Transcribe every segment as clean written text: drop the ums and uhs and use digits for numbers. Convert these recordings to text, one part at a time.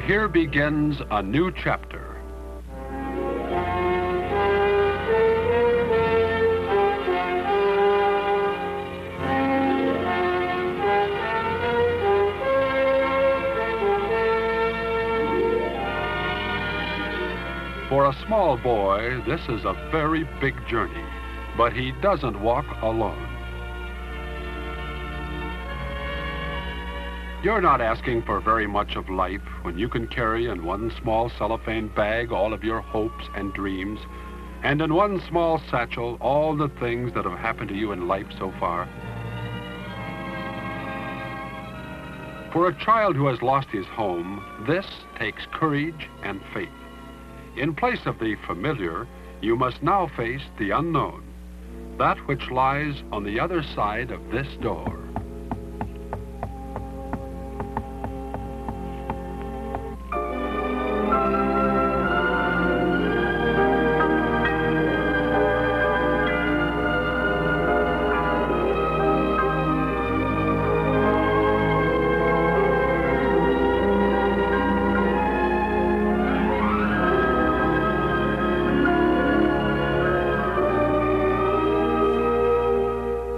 here begins a new chapter. For a small boy, this is a very big journey, but he doesn't walk alone. You're not asking for very much of life when you can carry in one small cellophane bag all of your hopes and dreams, and in one small satchel all the things that have happened to you in life so far. For a child who has lost his home, this takes courage and faith. In place of the familiar, you must now face the unknown, that which lies on the other side of this door.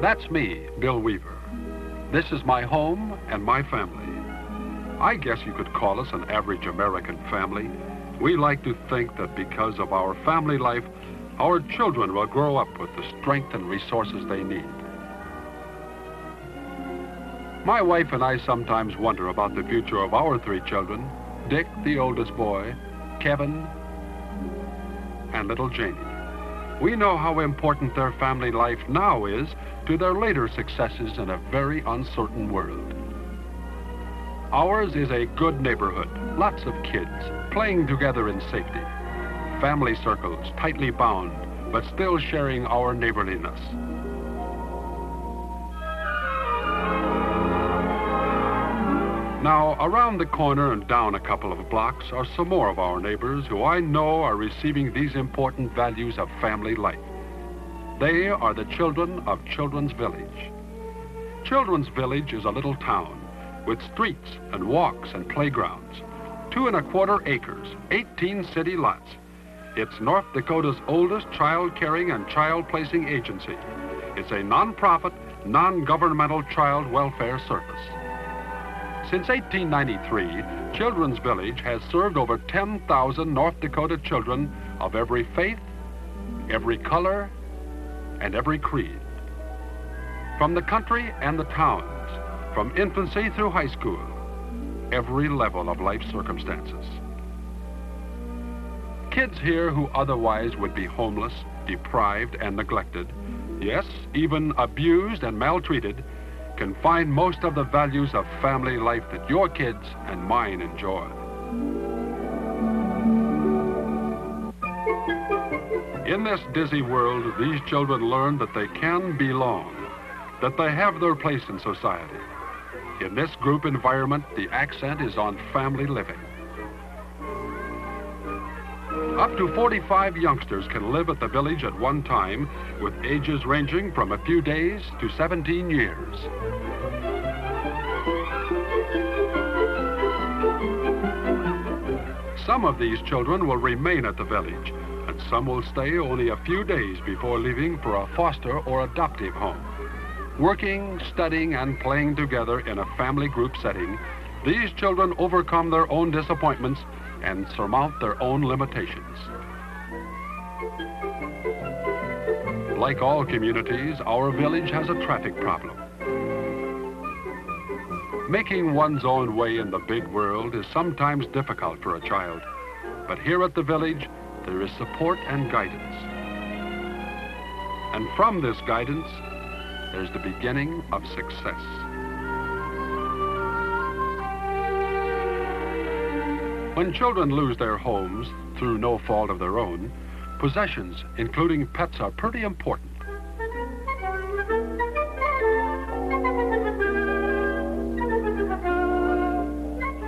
That's me, Bill Weaver. This is my home and my family. I guess you could call us an average American family. We like to think that because of our family life, our children will grow up with the strength and resources they need. My wife and I sometimes wonder about the future of our three children, Dick, the oldest boy, Kevin, and little Janie. We know how important their family life now is to their later successes in a very uncertain world. Ours is a good neighborhood, lots of kids, playing together in safety. Family circles, tightly bound, but still sharing our neighborliness. Now, around the corner and down a couple of blocks are some more of our neighbors who I know are receiving these important values of family life. They are the children of Children's Village. Children's Village is a little town with streets and walks and playgrounds, 2¼ acres, 18 city lots. It's North Dakota's oldest child-caring and child-placing agency. It's a non-profit, non-governmental child welfare service. Since 1893, Children's Village has served over 10,000 North Dakota children of every faith, every color, and every creed. From the country and the towns, from infancy through high school, every level of life circumstances. Kids here who otherwise would be homeless, deprived, and neglected, yes, even abused and maltreated, can find most of the values of family life that your kids and mine enjoy. In this dizzy world, these children learn that they can belong, that they have their place in society. In this group environment, the accent is on family living. Up to 45 youngsters can live at the village at one time, with ages ranging from a few days to 17 years. Some of these children will remain at the village, and some will stay only a few days before leaving for a foster or adoptive home. Working, studying, and playing together in a family group setting, these children overcome their own disappointments and surmount their own limitations. Like all communities, our village has a traffic problem. Making one's own way in the big world is sometimes difficult for a child, but here at the village, there is support and guidance. And from this guidance, there's the beginning of success. When children lose their homes through no fault of their own, possessions, including pets, are pretty important.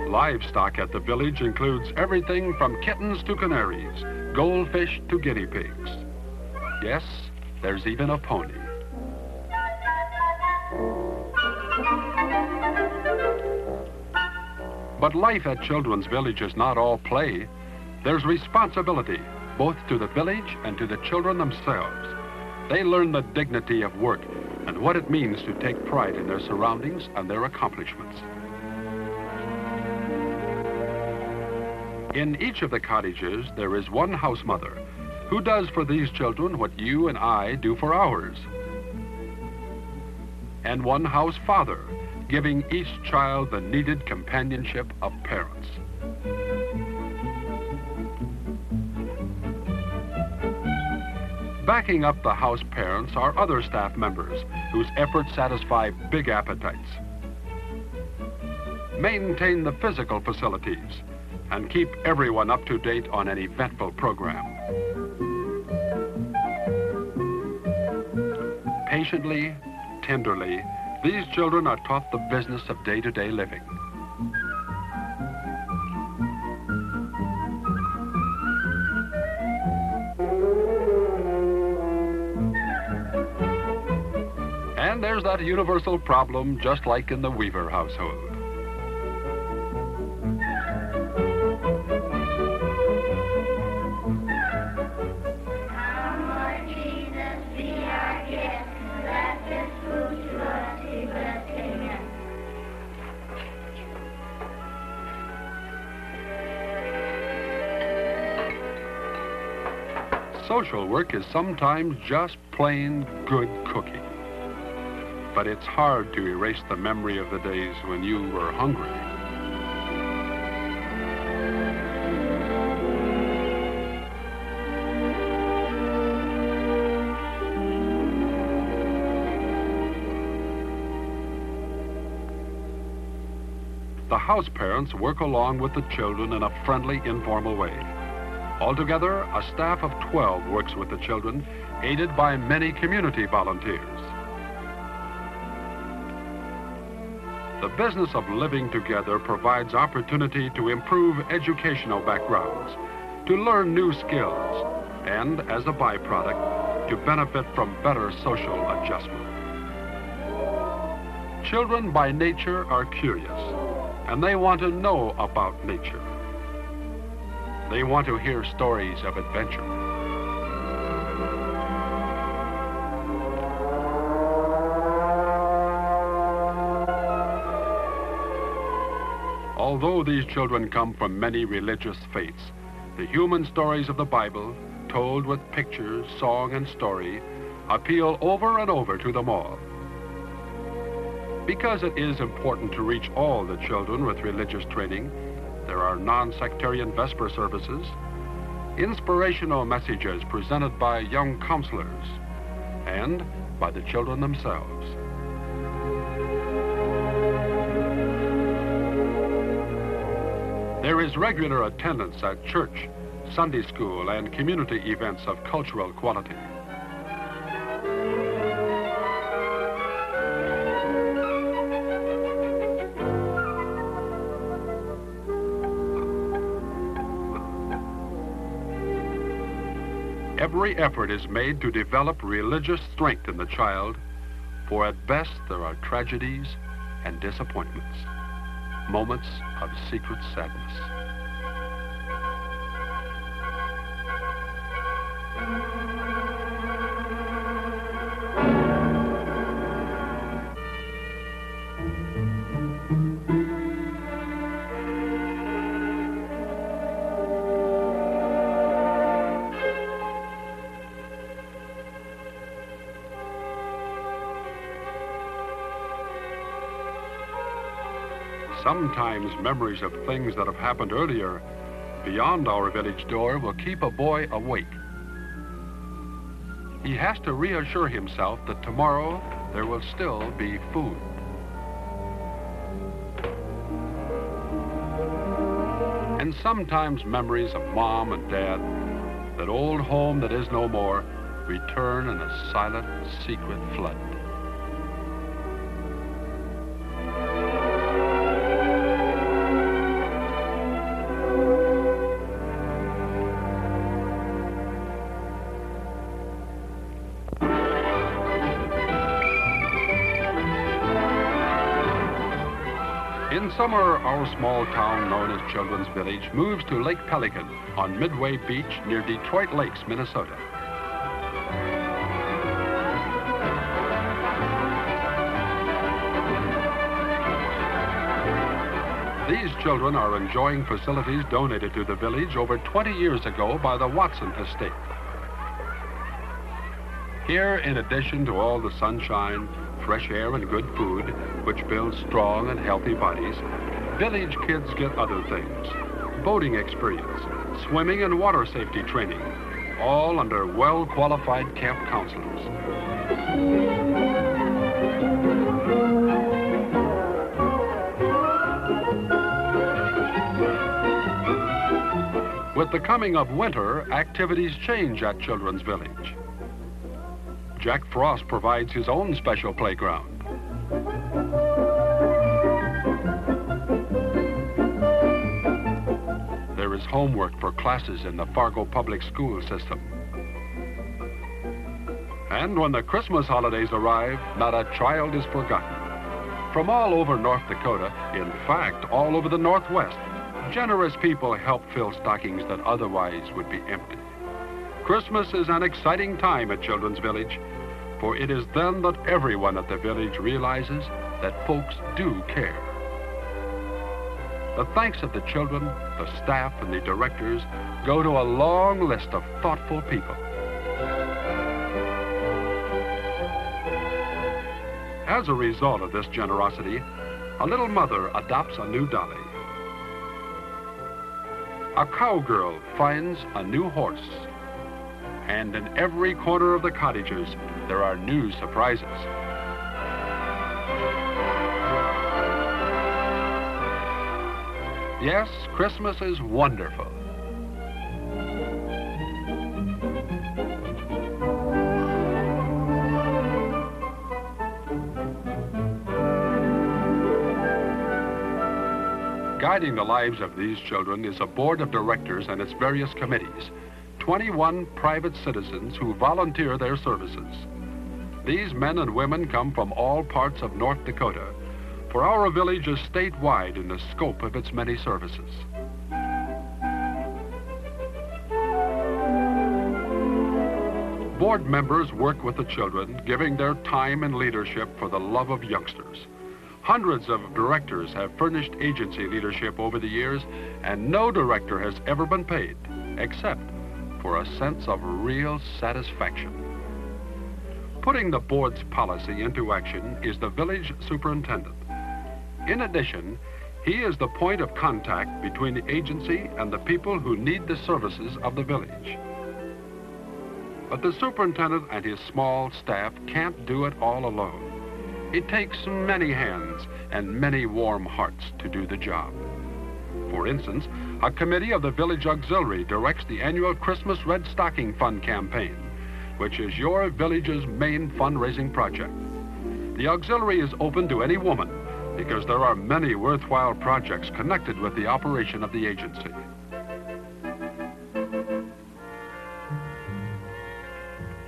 Livestock at the village includes everything from kittens to canaries, goldfish to guinea pigs. Yes, there's even a pony. But life at Children's Village is not all play. There's responsibility, both to the village and to the children themselves. They learn the dignity of work and what it means to take pride in their surroundings and their accomplishments. In each of the cottages, there is one house mother who does for these children what you and I do for ours. And one house father, giving each child the needed companionship of parents. Backing up the house parents are other staff members whose efforts satisfy big appetites, maintain the physical facilities, and keep everyone up to date on an eventful program. Patiently, tenderly, these children are taught the business of day-to-day living. And there's that universal problem, just like in the Weaver household. Social work is sometimes just plain good cooking. But it's hard to erase the memory of the days when you were hungry. The house parents work along with the children in a friendly, informal way. Altogether, a staff of 12 works with the children, aided by many community volunteers. The business of living together provides opportunity to improve educational backgrounds, to learn new skills, and, as a byproduct, to benefit from better social adjustment. Children by nature are curious, and they want to know about nature. They want to hear stories of adventure. Although these children come from many religious faiths, the human stories of the Bible, told with pictures, song, and story, appeal over and over to them all. Because it is important to reach all the children with religious training, there are non-sectarian Vesper services, inspirational messages presented by young counselors, and by the children themselves. There is regular attendance at church, Sunday school, and community events of cultural quality. Every effort is made to develop religious strength in the child, for at best there are tragedies and disappointments, moments of secret sadness. Sometimes memories of things that have happened earlier, beyond our village door, will keep a boy awake. He has to reassure himself that tomorrow there will still be food. And sometimes memories of Mom and Dad, that old home that is no more, return in a silent, secret flood. In In summer, our small town known as Children's Village moves to Lake Pelican on Midway Beach near Detroit Lakes, Minnesota. These children are enjoying facilities donated to the village over 20 years ago by the Watson Estate. Here, in addition to all the sunshine, fresh air, and good food, which builds strong and healthy bodies, village kids get other things: boating experience, swimming and water safety training, all under well-qualified camp counselors. With the coming of winter, activities change at Children's Village. Jack Frost provides his own special playground. There is homework for classes in the Fargo public school system. And when the Christmas holidays arrive, not a child is forgotten. From all over North Dakota, in fact, all over the Northwest, generous people help fill stockings that otherwise would be empty. Christmas is an exciting time at Children's Village, for it is then that everyone at the village realizes that folks do care. The thanks of the children, the staff, and the directors go to a long list of thoughtful people. As a result of this generosity, a little mother adopts a new dolly. A cowgirl finds a new horse. And in every corner of the cottages, there are new surprises. Yes, Christmas is wonderful. Guiding the lives of these children is a board of directors and its various committees, 21 private citizens who volunteer their services. These men and women come from all parts of North Dakota, for our village is statewide in the scope of its many services. Board members work with the children, giving their time and leadership for the love of youngsters. Hundreds of directors have furnished agency leadership over the years, and no director has ever been paid, except for a sense of real satisfaction. Putting the board's policy into action is the village superintendent. In addition, he is the point of contact between the agency and the people who need the services of the village. But the superintendent and his small staff can't do it all alone. It takes many hands and many warm hearts to do the job. For instance, a committee of the Village Auxiliary directs the annual Christmas Red Stocking Fund campaign, which is your village's main fundraising project. The auxiliary is open to any woman because there are many worthwhile projects connected with the operation of the agency.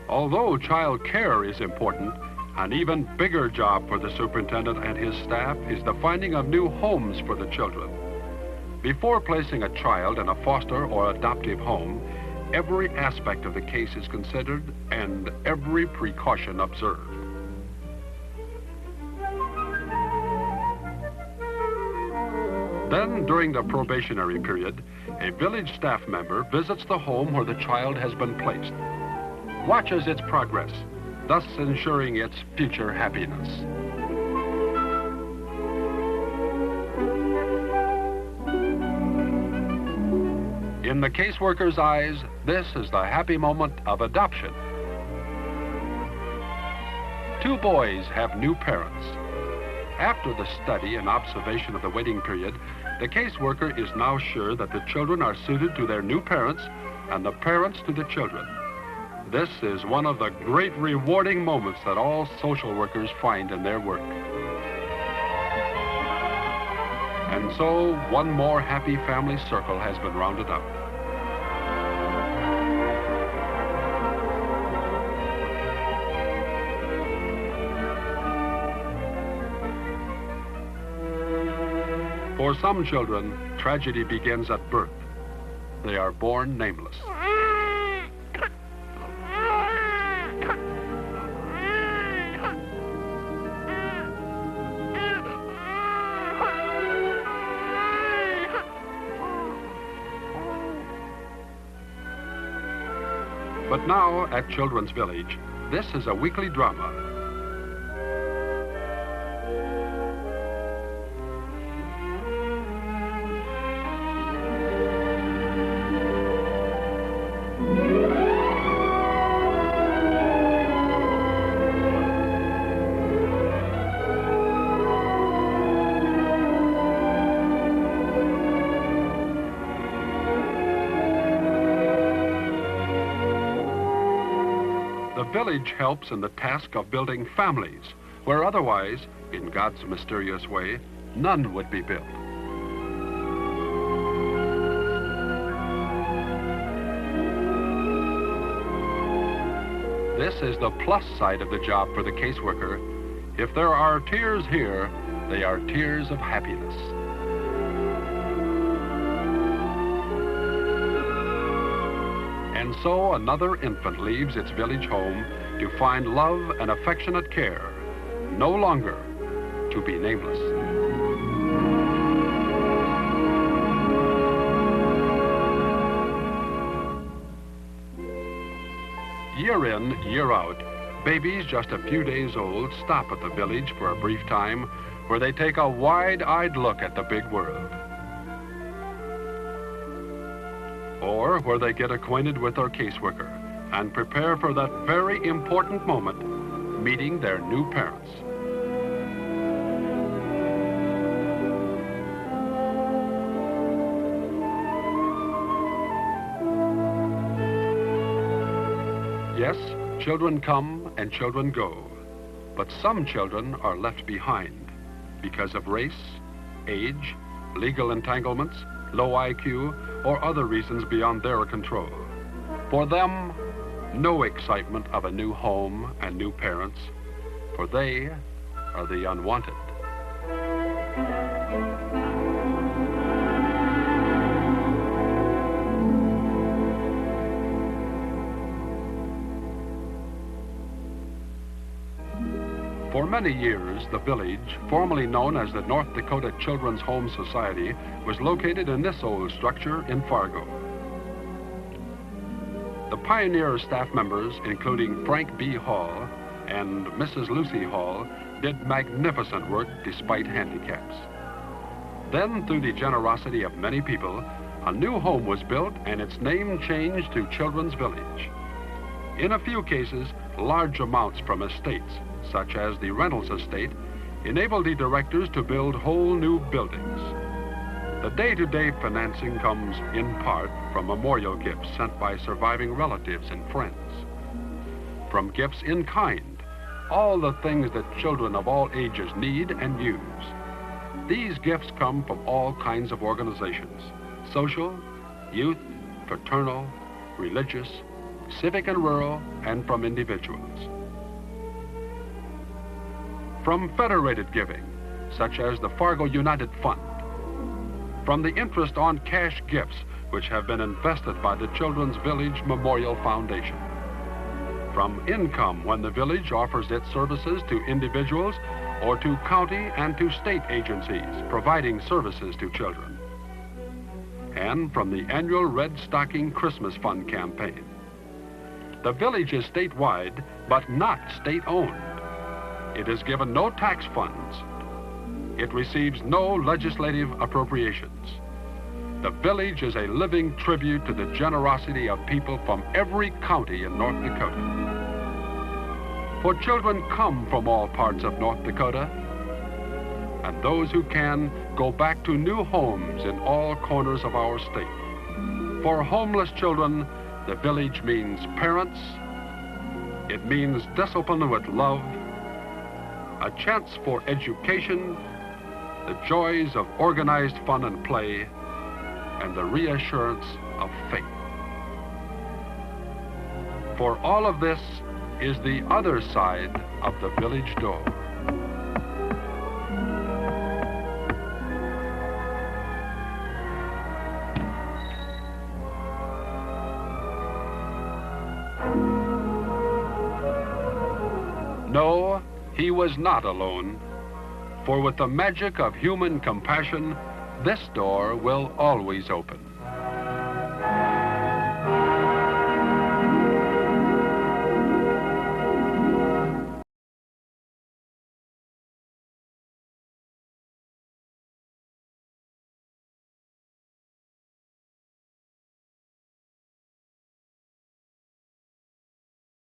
Although child care is important, an even bigger job for the superintendent and his staff is the finding of new homes for the children. Before placing a child in a foster or adoptive home, every aspect of the case is considered and every precaution observed. Then, during the probationary period, a village staff member visits the home where the child has been placed, watches its progress, thus ensuring its future happiness. In the caseworker's eyes, this is the happy moment of adoption. 2 boys have new parents. After the study and observation of the waiting period, the caseworker is now sure that the children are suited to their new parents and the parents to the children. This is one of the great rewarding moments that all social workers find in their work. And so, one more happy family circle has been rounded up. For some children, tragedy begins at birth. They are born nameless. But now, at Children's Village, this is a weekly drama. The village helps in the task of building families, where otherwise, in God's mysterious way, none would be built. This is the plus side of the job for the caseworker. If there are tears here, they are tears of happiness. And so another infant leaves its village home to find love and affectionate care, no longer to be nameless. Year in, year out, babies just a few days old stop at the village for a brief time where they take a wide-eyed look at the big world. Or where they get acquainted with their caseworker and prepare for that very important moment, meeting their new parents. Yes, children come and children go, but some children are left behind because of race, age, legal entanglements, low IQ, or other reasons beyond their control. For them, no excitement of a new home and new parents, for they are the unwanted. For many years, the village, formerly known as the North Dakota Children's Home Society, was located in this old structure in Fargo. The pioneer staff members, including Frank B. Hall and Mrs. Lucy Hall, did magnificent work despite handicaps. Then, through the generosity of many people, a new home was built and its name changed to Children's Village. In a few cases, large amounts from estates, such as the Reynolds estate, enabled the directors to build whole new buildings. The day-to-day financing comes in part from memorial gifts sent by surviving relatives and friends. From gifts in kind, all the things that children of all ages need and use. These gifts come from all kinds of organizations: social, youth, fraternal, religious, civic and rural, and from individuals. From federated giving, such as the Fargo United Fund. From the interest on cash gifts, which have been invested by the Children's Village Memorial Foundation. From income when the village offers its services to individuals or to county and to state agencies providing services to children. And from the annual Red Stocking Christmas Fund campaign. The village is statewide, but not state-owned. It is given no tax funds. It receives no legislative appropriations. The village is a living tribute to the generosity of people from every county in North Dakota. For children come from all parts of North Dakota, and those who can go back to new homes in all corners of our state. For homeless children, the village means parents. It means discipline with love, a chance for education, the joys of organized fun and play, and the reassurance of faith. For all of this is the other side of the village door. No, he was not alone, for with the magic of human compassion, this door will always open.